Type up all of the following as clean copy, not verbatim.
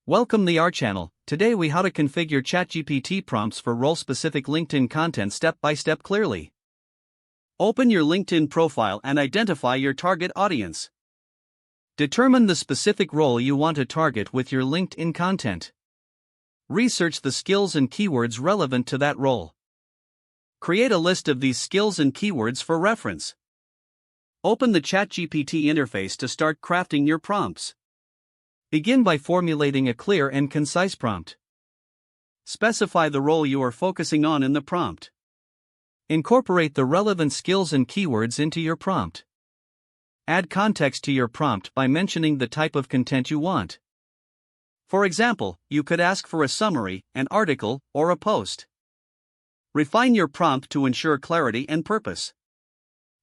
Welcome to our channel. Today we how to configure ChatGPT prompts for role-specific LinkedIn content step by step clearly. Open your LinkedIn profile and identify your target audience. Determine the specific role you want to target with your LinkedIn content. Research the skills and keywords relevant to that role. Create a list of these skills and keywords for reference. Open the ChatGPT interface to start crafting your prompts. Begin by formulating a clear and concise prompt. Specify the role you are focusing on in the prompt. Incorporate the relevant skills and keywords into your prompt. Add context to your prompt by mentioning the type of content you want. For example, you could ask for a summary, an article, or a post. Refine your prompt to ensure clarity and purpose.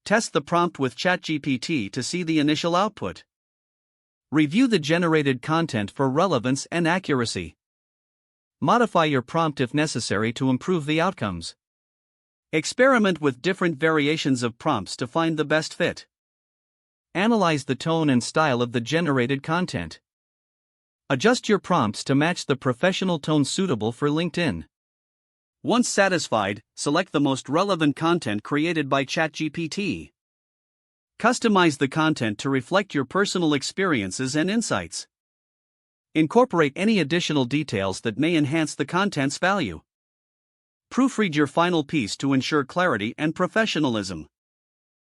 Test the prompt with ChatGPT to see the initial output. Review the generated content for relevance and accuracy. Modify your prompt if necessary to improve the outcomes. Experiment with different variations of prompts to find the best fit. Analyze the tone and style of the generated content. Adjust your prompts to match the professional tone suitable for LinkedIn. Once satisfied, select the most relevant content created by ChatGPT. Customize the content to reflect your personal experiences and insights. Incorporate any additional details that may enhance the content's value. Proofread your final piece to ensure clarity and professionalism.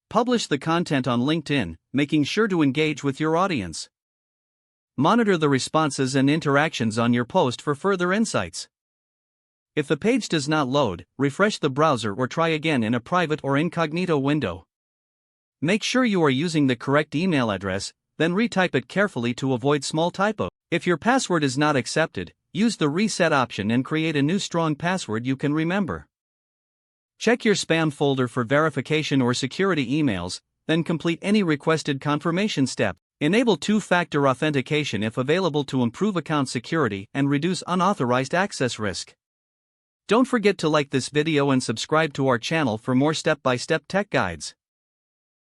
Publish the content on LinkedIn, making sure to engage with your audience. Monitor the responses and interactions on your post for further insights. If the page does not load, refresh the browser or try again in a private or incognito window. Make sure you are using the correct email address, then retype it carefully to avoid small typos. If your password is not accepted, use the reset option and create a new strong password you can remember. Check your spam folder for verification or security emails, then complete any requested confirmation step. Enable two-factor authentication if available to improve account security and reduce unauthorized access risk. Don't forget to like this video and subscribe to our channel for more step-by-step tech guides.